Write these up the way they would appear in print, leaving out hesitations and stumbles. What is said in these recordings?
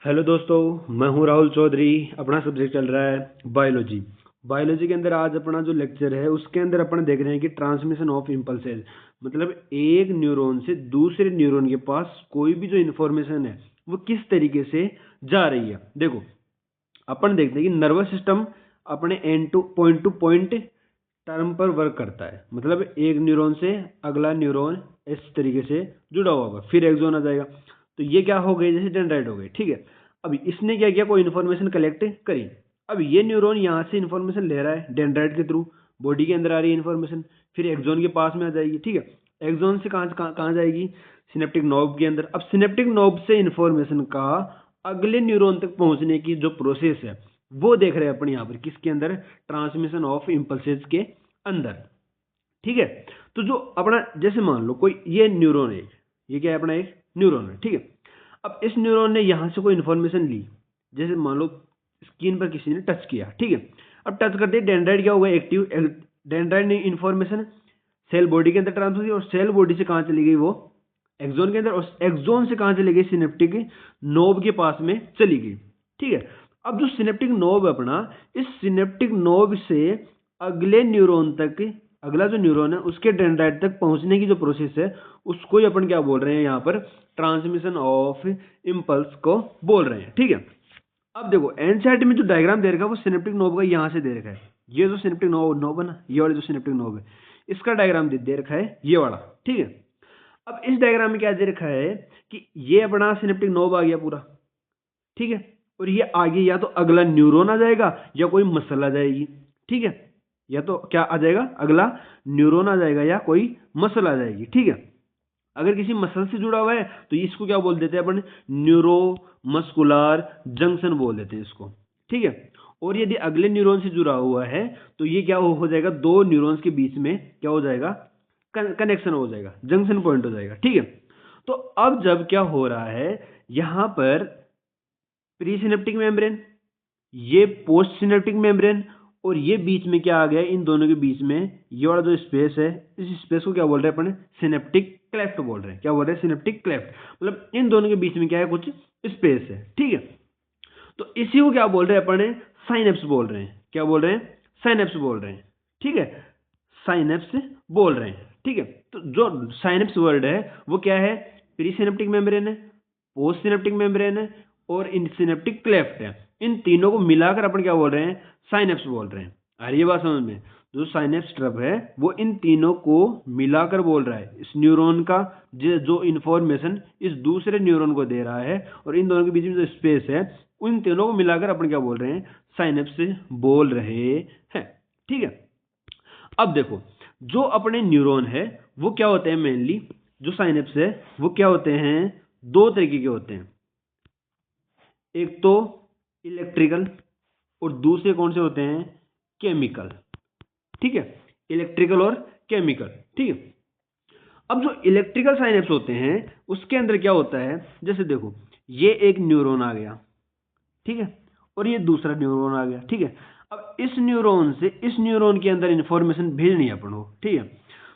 Hello दोस्तों, मैं हूं राहुल चौधरी। अपना सब्जेक्ट चल रहा है बायोलॉजी। बायोलॉजी के अंदर आज अपना जो लेक्चर है उसके अंदर अपन देख रहे हैं कि ट्रांसमिशन ऑफ इम्पल्सेस, मतलब एक न्यूरॉन से दूसरे न्यूरॉन के पास कोई भी जो इन्फॉर्मेशन है वो किस तरीके से जा रही है। देखो, अपन देखते हैं कि नर्वस सिस्टम अपने एंड टू पॉइंट टर्म पर वर्क करता है, मतलब एक न्यूरॉन से अगला न्यूरॉन इस तरीके से जुड़ा हुआ होगा, फिर एक्सॉन आ जाएगा। तो ये क्या हो गई, जैसे डेंड्राइट हो गई, ठीक है। अब इसने क्या किया, कोई इन्फॉर्मेशन कलेक्ट करी। अब ये न्यूरॉन यहाँ से इन्फॉर्मेशन ले रहा है डेंड्राइट के थ्रू, बॉडी के अंदर आ रही है इन्फॉर्मेशन, फिर एक्सॉन के पास में आ जाएगी, ठीक है। एक्सॉन से कहाँ जाएगी, सिनेप्टिक नोब के अंदर। अब सिनेप्टिक नोब से इन्फॉर्मेशन का अगले न्यूरॉन तक पहुंचने की जो प्रोसेस है वो देख रहे हैं अपन यहाँ पर, किसके अंदर, ट्रांसमिशन ऑफ इम्पल्सेस के अंदर, ठीक है। तो जो अपना, जैसे मान लो कोई ये न्यूरॉन है, ये क्या है अपना, एक न्यूरॉन है, ठीक है। अब इस न्यूरॉन ने यहाँ से कोई इन्फॉर्मेशन ली, जैसे मान लो स्किन पर किसी ने टच किया, ठीक है। अब टच करते ही डेंड्राइट क्या होगा, एक्टिव। डेंड्राइट ने इन्फॉर्मेशन सेल बॉडी के अंदर ट्रांसफर की, और सेल बॉडी से कहाँ चली गई वो, एक्सोन के अंदर, और एक्सोन से कहाँ चली गई, सिनेप्टिक नोब के पास में चली गई, ठीक है। अब जो सिनेप्टिक नोब है अपना, इस सिनेप्टिक नोब से अगले न्यूरॉन तक, अगला जो न्यूरॉन है उसके डेंड्राइट तक पहुंचने की जो प्रोसेस है उसको ही अपन क्या बोल रहे हैं यहाँ पर, ट्रांसमिशन ऑफ इम्पल्स को बोल रहे हैं, ठीक है। अब देखो एनसीईआरटी में जो डायग्राम दे रखा है वो सिनेप्टिक नोब का यहाँ से दे रखा है। ये जो सिनेप्टिक नोब है ना, ये वाला जो सिनेप्टिक नोब है, इसका डायग्राम दे रखा है ये वाला, ठीक है। अब इस डायग्राम में क्या दे रखा है कि ये अपना सिनेप्टिक नोब आ गया पूरा, ठीक है। और ये आगे या तो अगला न्यूरॉन आ जाएगा या कोई मसल आ जाएगी, ठीक है। या तो क्या आ जाएगा, अगला न्यूरॉन आ जाएगा या कोई मसल आ जाएगी, ठीक है। अगर किसी मसल से जुड़ा हुआ है तो इसको क्या बोल देते हैं अपन, न्यूरो मस्कुलर जंक्शन बोल देते हैं इसको, ठीक है। और यदि अगले न्यूरॉन से जुड़ा हुआ है तो ये क्या हो जाएगा, दो न्यूरॉन्स के बीच में क्या हो जाएगा, कनेक्शन हो जाएगा, जंक्शन पॉइंट हो जाएगा, ठीक है। तो अब जब क्या हो रहा है, यहां पर प्री सिनेप्टिक मेम्ब्रेन, ये पोस्ट सिनेप्टिक मेम्ब्रेन, और ये बीच में क्या आ गया, इन दोनों के बीच में ये वाला जो स्पेस है, इस स्पेस को क्या बोल रहे हैं अपन, सिनेप्टिक क्लेफ्ट बोल रहे हैं। क्या बोल रहे हैं, सिनेप्टिक क्लेफ्ट, मतलब इन दोनों के बीच में क्या है, कुछ स्पेस है, ठीक है। तो इसी को क्या बोल रहे हैं अपन, साइनेप्स बोल रहे हैं। क्या बोल रहे हैं, साइनेप्स बोल रहे हैं, ठीक है। साइनेप्स बोल रहे हैं, ठीक है। तो जो साइनेप्स वर्ड है वो क्या है, प्री सिनेप्टिक मेम्ब्रेन है, पोस्ट सिनेप्टिक मेम्ब्रेन है, और इन सिनेप्टिक क्लेफ्ट है। इन तीनों को मिलाकर अपन क्या बोल रहे हैं, साइनेप्स बोल रहे हैं। आ रही है बात समझ में, जो साइनेप्स ट्रब है वो इन तीनों को मिलाकर बोल रहा है, इस न्यूरॉन का जो इन्फॉर्मेशन इस दूसरे न्यूरॉन को दे रहा है, और इन दोनों के बीच में जो स्पेस है उन तीनों को मिलाकर अपन क्या बोल रहे हैं, साइनेप्स बोल रहे हैं, ठीक है। अब देखो, जो अपने न्यूरॉन है वो क्या होते हैं, मेनली जो साइनेप्स है वो क्या होते हैं, दो तरीके के होते हैं। एक तो इलेक्ट्रिकल, और दूसरे कौन से होते हैं, केमिकल, ठीक है। इलेक्ट्रिकल और केमिकल, ठीक है। अब जो इलेक्ट्रिकल साइनेप्स होते हैं उसके अंदर क्या होता है, जैसे देखो ये एक न्यूरॉन आ गया, ठीक है, और ये दूसरा न्यूरॉन आ गया, ठीक है। अब इस न्यूरॉन से इस न्यूरॉन के अंदर इंफॉर्मेशन भेजनी है अपन को, ठीक है।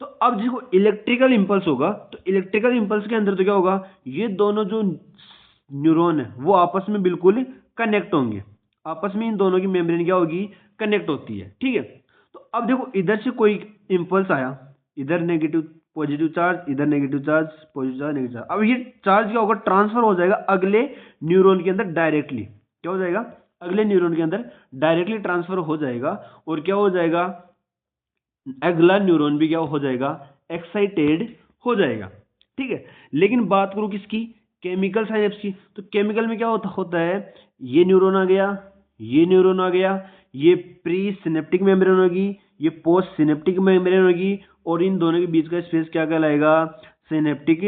तो अब देखो इलेक्ट्रिकल इंपल्स होगा, तो इलेक्ट्रिकल इंपल्स के अंदर तो क्या होगा, ये दोनों जो न्यूरॉन है वो आपस में बिल्कुल कनेक्ट होंगे, आपस में इन दोनों की मेम्ब्रेन क्या होगी, कनेक्ट होती है, ठीक है। तो अब देखो इधर से कोई इंपल्स आया, इधर नेगेटिव पॉजिटिव चार्ज, इधर negative charge, positive charge, negative charge. अब ये चार्ज क्या होगा, ट्रांसफर हो जाएगा अगले न्यूरॉन के अंदर डायरेक्टली। क्या हो जाएगा, अगले न्यूरॉन के अंदर डायरेक्टली ट्रांसफर हो जाएगा, और क्या हो जाएगा, अगला न्यूरॉन भी क्या हो जाएगा, एक्साइटेड हो जाएगा, ठीक है। लेकिन बात करूं किसकी, केमिकल साइनेप्स की, तो केमिकल में क्या होता है, ये न्यूरॉन आ गया, ये न्यूरॉन आ गया, ये प्री सिनेप्टिक मेम्ब्रेन होगी, ये पोस्ट सिनेप्टिक मेम्ब्रेन होगी, और इन दोनों के बीच का स्पेस क्या कहलाएगा, सिनेप्टिक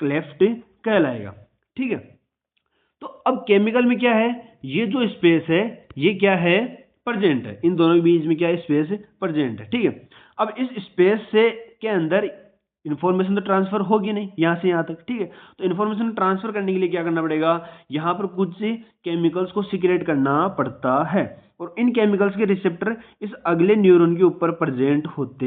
क्लेफ्ट कहलाएगा, ठीक है। तो अब केमिकल में क्या है, ये जो स्पेस है ये क्या है, प्रेजेंट है, इन दोनों के बीच में क्या है, स्पेस प्रेजेंट है, ठीक है। अब इस स्पेस से के अंदर इन्फॉर्मेशन तो ट्रांसफर होगी नहीं यहां से यहां तक, ठीक है। तो इन्फॉर्मेशन ट्रांसफर करने के लिए क्या करना पड़ेगा, यहां पर कुछ केमिकल्स को सीक्रेट करना पड़ता है, और इन केमिकल्स के रिसेप्टर इस अगले न्यूरॉन के ऊपर प्रेजेंट होते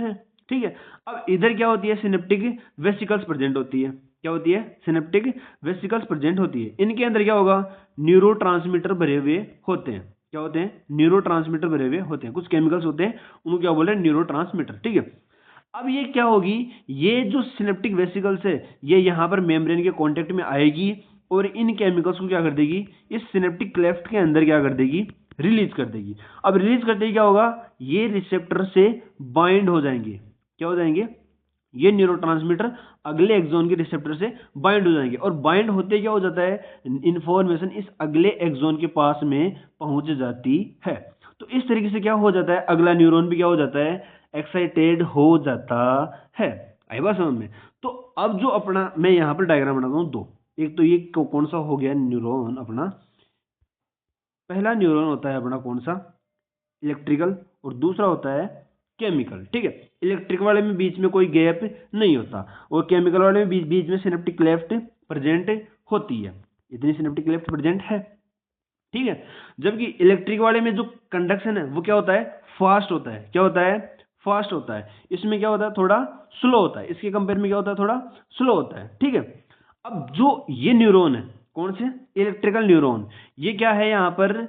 हैं, ठीक है। अब इधर क्या होती है, सिनेप्टिक वेसिकल्स प्रेजेंट होती है, क्या होती है, सिनेप्टिक वेसिकल्स प्रेजेंट होती है। इनके अंदर क्या होगा, न्यूरोट्रांसमीटर भरे हुए होते हैं। क्या होते हैं, न्यूरोट्रांसमीटर भरे हुए होते हैं। कुछ केमिकल्स होते हैं, उनको क्या बोले, न्यूरोट्रांसमीटर। ठीक है, अब ये क्या होगी, ये जो सिनेप्टिक वेसिकल्स है ये यहाँ पर मेम्ब्रेन के कांटेक्ट में आएगी और इन केमिकल्स को क्या कर देगी, इस सिनेप्टिक क्लेफ्ट के अंदर क्या कर देगी, रिलीज कर देगी। अब रिलीज करते ही क्या होगा, ये रिसेप्टर से बाइंड हो जाएंगे। क्या हो जाएंगे, ये न्यूरोट्रांसमीटर अगले एक्सोन के रिसेप्टर से बाइंड हो जाएंगे और बाइंड होते क्या हो जाता है, इंफॉर्मेशन इस अगले एक्सोन के पास में पहुंच जाती है। तो इस तरीके से क्या हो जाता है, अगला न्यूरॉन भी क्या हो जाता है, एक्साइटेड हो जाता है। आई बात समझ में। तो अब जो अपना मैं यहाँ पर डायग्राम बनाता हूँ दो, एक तो ये कौन सा हो गया न्यूरॉन, अपना पहला न्यूरॉन होता है अपना कौन सा, इलेक्ट्रिकल, और दूसरा होता है केमिकल। ठीक है, इलेक्ट्रिक वाले में बीच में कोई गैप नहीं होता और केमिकल वाले में बीच में सिनेप्टिक क्लेफ्ट प्रेजेंट होती है, इतनी सिनेप्टिक क्लेफ्ट प्रेजेंट है। ठीक है, जबकि इलेक्ट्रिक वाले में जो कंडक्शन है वो क्या होता है, फास्ट होता है। क्या होता है, फास्ट होता है। इसमें क्या होता है, थोड़ा स्लो होता है। इसके कंपेयर में क्या होता है, थोड़ा स्लो होता है। ठीक है, अब जो ये न्यूरॉन है, कौन से, इलेक्ट्रिकल न्यूरॉन, ये क्या है, यहाँ पर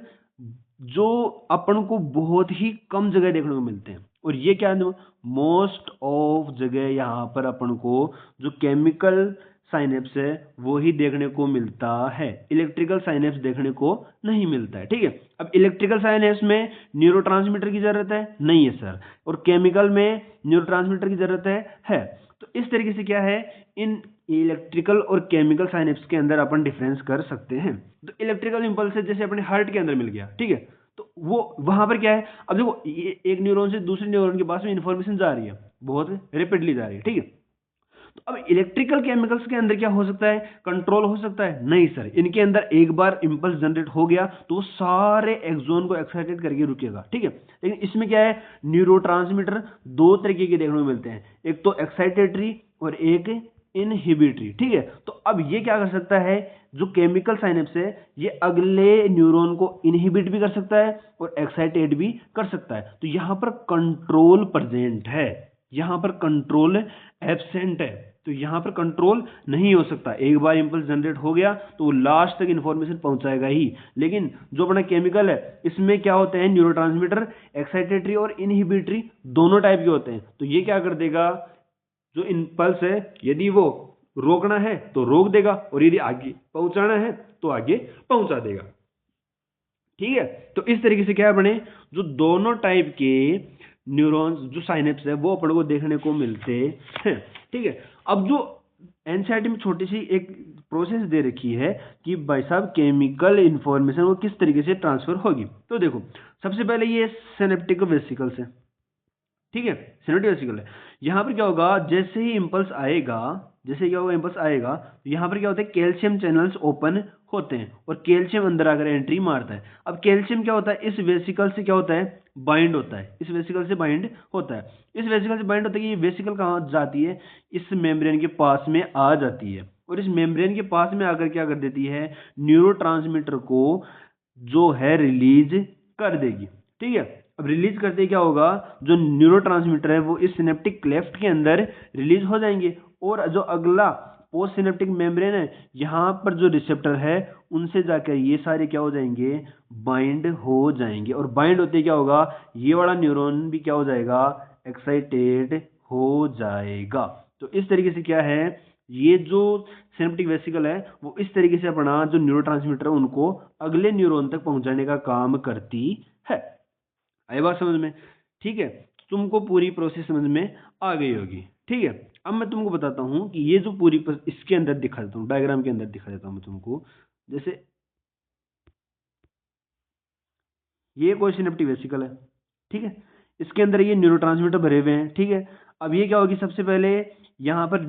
जो अपन को बहुत ही कम जगह देखने को मिलते हैं। और ये क्या है, मोस्ट ऑफ जगह यहाँ पर अपन को जो केमिकल साइनेप्स है वो ही देखने को मिलता है, इलेक्ट्रिकल साइनेप्स देखने को नहीं मिलता है। ठीक है, अब इलेक्ट्रिकल साइनेप्स में न्यूरोट्रांसमीटर की जरूरत है नहीं है सर, और केमिकल में न्यूरोट्रांसमीटर की जरूरत है। तो इस तरीके से क्या है, इन इलेक्ट्रिकल और केमिकल साइनेप्स के अंदर अपन डिफरेंस कर सकते हैं। तो इलेक्ट्रिकल इंपल्स जैसे अपने हार्ट के अंदर मिल गया, ठीक है, तो वो वहां पर क्या है, अब देखो ये एक न्यूरॉन से दूसरे न्यूरॉन के पास में इंफॉर्मेशन जा रही है, बहुत रैपिडली जा रही है। ठीक है, तो अब इलेक्ट्रिकल केमिकल्स के अंदर क्या हो सकता है, कंट्रोल हो सकता है नहीं सर, इनके अंदर एक बार इंपल्स जनरेट हो गया तो वो सारे एक्सोन को एक्साइटेड करके रुकेगा। ठीक है, लेकिन इसमें क्या है, न्यूरोट्रांसमीटर दो तरीके के देखने को मिलते हैं, एक तो एक्साइटेटरी और एक इनहिबिटरी। ठीक है, तो अब ये क्या कर सकता है, जो केमिकल साइनेप्स है ये अगले न्यूरॉन को इनहिबिट भी कर सकता है और एक्साइटेड भी कर सकता है। तो यहां पर कंट्रोल प्रेजेंट है, यहां पर कंट्रोल एब्सेंट है। तो यहां पर कंट्रोल नहीं हो सकता, एक बार इंपल्स जनरेट हो गया तो वो लास्ट तक इंफॉर्मेशन पहुंचाएगा ही। लेकिन जो अपना केमिकल है इसमें क्या होते हैं, न्यूरोट्रांसमीटर एक्साइटेटरी और इनहिबिटरी दोनों टाइप के होते हैं। तो ये क्या कर देगा, जो इंपल्स है यदि वो रोकना है तो रोक देगा और यदि आगे पहुंचाना है तो आगे पहुंचा देगा। ठीक है, तो इस तरीके से क्या है, अपने जो दोनों टाइप के न्यूरॉन्स जो साइनेप्स है वो अपन को देखने को मिलते हैं। ठीक है, अब जो एनसीईआरटी में छोटी सी एक प्रोसेस दे रखी है कि भाई साहब केमिकल इंफॉर्मेशन वो किस तरीके से ट्रांसफर होगी। तो देखो सबसे पहले ये सिनेप्टिक वेसिकल्स है। ठीक है, सिनेप्टिक वेसिकल है, यहाँ पर क्या होगा, जैसे ही इंपल्स आएगा, जैसे क्या होगा, इंपल्स आएगा तो यहाँ पर क्या होता है, कैल्शियम चैनल्स ओपन होते हैं और कैल्शियम अंदर आकर एंट्री मारता है। अब कैल्शियम क्या होता है, इस वेसिकल से क्या होता है, बाइंड होता है, इस वेसिकल से बाइंड होता है। इस वेसिकल से बाइंड होता है कि ये वेसिकल कहाँ जाती है, इस मेम्ब्रेन के पास में आ जाती है और इस मेम्ब्रेन के पास में आकर क्या कर देती है, न्यूरोट्रांसमीटर को जो है रिलीज कर देगी। ठीक है, अब रिलीज करते क्या होगा, जो न्यूरोट्रांसमीटर है वो इस सिनेप्टिक क्लेफ्ट के अंदर रिलीज हो जाएंगे और जो अगला पोस्ट सिनेप्टिक मेम्ब्रेन है यहाँ पर जो रिसेप्टर है उनसे जाकर ये सारे क्या हो जाएंगे, बाइंड हो जाएंगे और बाइंड होते क्या होगा, ये वाला न्यूरॉन भी क्या हो जाएगा, एक्साइटेड हो जाएगा। तो इस तरीके से क्या है, ये जो सिनेप्टिक वेसिकल है वो इस तरीके से अपना जो न्यूरोट्रांसमीटर है उनको अगले न्यूरॉन तक पहुंचाने का काम करती है। आई बात समझ में। ठीक है, तुमको पूरी प्रोसेस समझ में आ गई होगी। ठीक है, अब मैं तुमको बताता हूं कि ये जो पूरी इसके अंदर दिखा देता हूँ, डायग्राम के अंदर दिखा देता हूँ मैं तुमको। जैसे ये कोई सिनेप्टिक वेसिकल है, ठीक है, इसके अंदर ये न्यूरोट्रांसमीटर भरे हुए हैं। ठीक है, अब ये क्या होगी, सबसे पहले यहाँ पर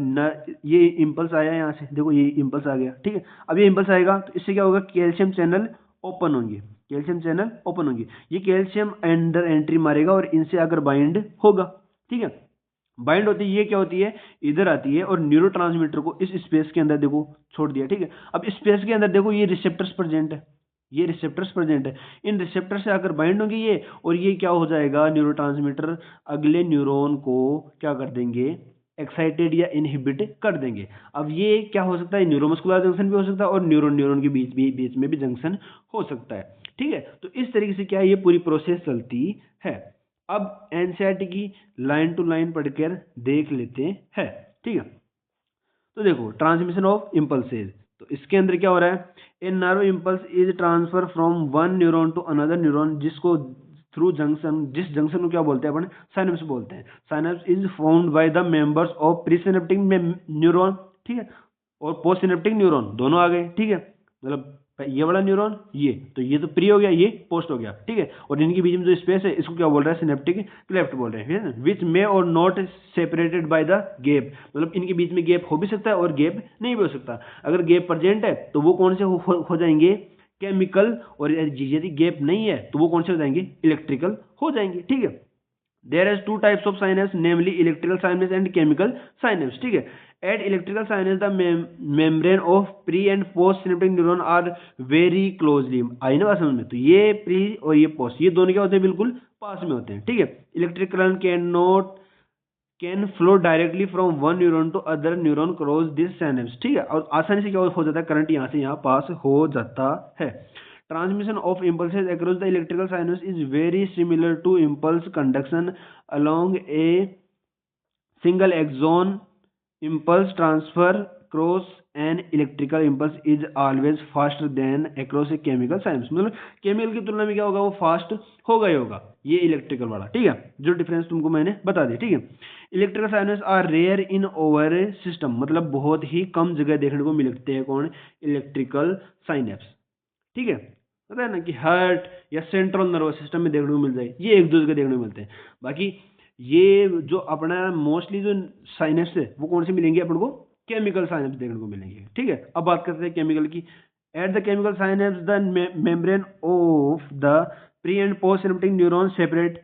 ये इंपल्स आया, यहाँ से देखो ये इंपल्स आ गया। ठीक है, अब ये इंपल्स आएगा तो इससे क्या होगा, कैल्शियम चैनल ओपन होंगे, कैल्शियम चैनल ओपन होंगे, ये कैल्शियम अंदर एंट्री मारेगा और इनसे आकर बाइंड होगा। ठीक है, बाइंड होती है, ये क्या होती है, इधर आती है और न्यूरोट्रांसमीटर को इस स्पेस के अंदर देखो छोड़ दिया। ठीक है, अब स्पेस के अंदर देखो ये रिसेप्टर्स प्रेजेंट है, ये रिसेप्टर्स प्रेजेंट है, इन रिसेप्टर से आकर बाइंड होंगे ये और ये क्या हो जाएगा, न्यूरोट्रांसमीटर अगले न्यूरॉन को क्या कर देंगे, एक्साइटेड या इनहिबिट कर देंगे। अब ये क्या हो सकता है, न्यूरोमस्कुलर जंक्शन भी हो सकता है और न्यूरॉन न्यूरॉन के बीच में भी जंक्शन हो सकता है। ठीक है, तो इस तरीके से क्या है, ये पूरी प्रोसेस चलती है। अब एनसीईआरटी की लाइन टू लाइन पढ़कर देख लेते हैं। ठीक है, तो देखो ट्रांसमिशन ऑफ इम्पल्सेज, तो इसके अंदर क्या हो रहा है, a nerve impulse is transfer from one neuron to another neuron, जिसको थ्रू जंक्शन, जिस जंक्शन को क्या बोलते हैं अपन, साइनेप्स बोलते हैं। Synapse is found by the members of presynaptic neuron, ठीक है, और पोस्ट सिनेप्टिक न्यूरॉन दोनों आ गए। ठीक है, मतलब ये वाला न्यूरॉन, ये तो ये तो प्री हो गया, ये पोस्ट हो गया। ठीक है, और इनके बीच में जो स्पेस है इसको क्या बोल रहा है, सिनेप्टिक क्लेफ्ट बोल रहे हैं, विच मे और not separated by the gap, मतलब इनके बीच में गैप हो भी सकता है और गैप नहीं भी हो सकता। अगर गैप प्रेजेंट है तो वो कौन से हो जाएंगे, केमिकल, और यदि गैप नहीं है तो वो कौन से हो जाएंगे, इलेक्ट्रिकल हो जाएंगे। ठीक है, there is two types of synapse, namely electrical synapse and chemical synapse। ठीक है, at electrical synapse the membrane of pre and post synaptic neuron are very closely, आई ना बात समझ में, तो ये प्री और ये पोस्ट, ये दोनों क्या होते हैं, बिल्कुल पास में होते हैं। ठीक है, electric current can flow directly from one neuron to other neuron cross this synapse. ठीक है, और आसानी से क्या हो जाता है, करंट यहाँ से यहाँ पास हो जाता है। Transmission of impulses across the electrical synapse is very similar to impulse conduction along a single axon. Impulse transfer across an electrical impulse is always faster than across a chemical synapse। मतलब chemical की तुलना में क्या होगा, वो fast होगा ही होगा, ये इलेक्ट्रिकल वाला। ठीक है, जो डिफरेंस तुमको मैंने बता दी। ठीक है, electrical synapses are rare in over system, मतलब बहुत ही कम जगह देखने को मिलते हैं कौन, इलेक्ट्रिकल साइनेप्स। ठीक है, पता है ना कि हार्ट या सेंट्रल नर्वस सिस्टम में देखने को मिल जाए, ये एक दो जगह देखने को मिलते हैं। बाकी ये जो अपना मोस्टली जो साइनेप्स है वो कौन से मिलेंगे अपन को, केमिकल साइनेप्स देखने को मिलेंगे। ठीक है, अब बात करते हैं केमिकल की। At the chemical synapse the membrane of the pre and post synaptic neuron separate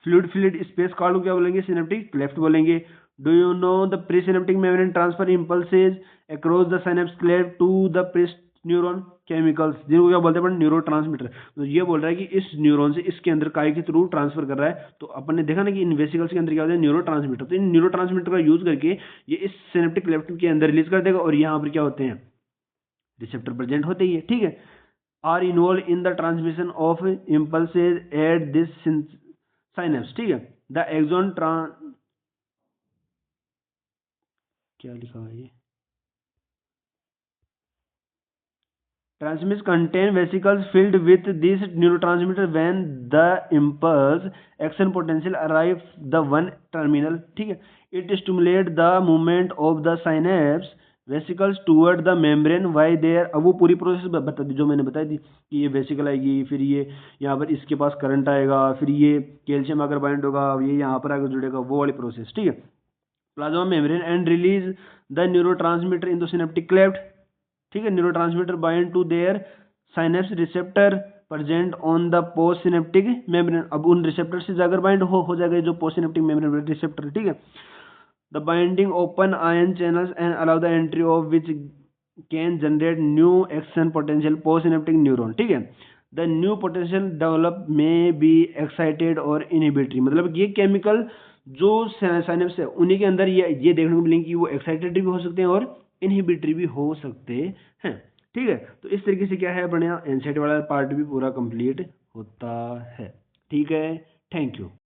fluid space called क्या बोलेंगे, सिनेप्टिक क्लेफ्ट बोलेंगे। Do you know the pre synaptic membrane transfer impulses across the synapse cleft to the post neuron chemicals, जिनको क्या बोलते हैं अपन, neuro transmitter. तो ये बोल रहा है कि इस न्यूरॉन से इसके अंदर काय के थ्रू ट्रांसफर कर रहा है। तो अपन ने देखा ना कि इन वेसिकल्स के अंदर क्या होता है, न्यूरो ट्रांसमीटर। तो इन न्यूरो ट्रांसमीटर का यूज करके ये इस सिनेप्टिक क्लेफ्ट के अंदर रिलीज कर देगा, और यहाँ पर क्या होते हैं, रिसेप्टर प्रेजेंट होते ही है। ठीक है, are involve in the transmission of impulses at this synapse. ठीक है, द एक्सॉन क्या लिखा है ये, transmitters contain vesicles filled with this neurotransmitter when the impulse action potential arrives the one terminal। ठीक है, it stimulates the movement of the synapse vesicles toward the membrane while there। अब वो पूरी process बता दी जो मैंने बताई थी कि ये वेसिकल आएगी, फिर ये यहाँ पर इसके पास करंट आएगा, फिर ये कैल्शियम आकर बाइंड होगा, ये यहाँ पर आकर जुड़ेगा, वो वाली प्रोसेस। ठीक है, plasma membrane and release the neurotransmitter in the synaptic cleft. ठीक है, neurotransmitter bind to their synapse receptor present on the post synaptic membrane. अब उन रिसेप्टर से जाकर बाइंड हो जाएगा जो पोस्ट सिनेप्टिक मेम्ब्रेन रिसेप्टर। ठीक है, the binding open ion channels and allow the entry of which can generate new action potential post synaptic neuron. ठीक है, द न्यू पोटेंशियल डेवलप में बी एक्साइटेड और इनहिबिटरी, मतलब ये केमिकल जो synapse है उन्हीं के अंदर ये देखने को मिलेंगे कि वो एक्साइटेड भी हो सकते हैं और इनहिबिटरी भी हो सकते हैं। ठीक है, तो इस तरीके से क्या है, बढ़िया एनसीईआरटी वाला पार्ट भी पूरा कंप्लीट होता है। ठीक है, थैंक यू।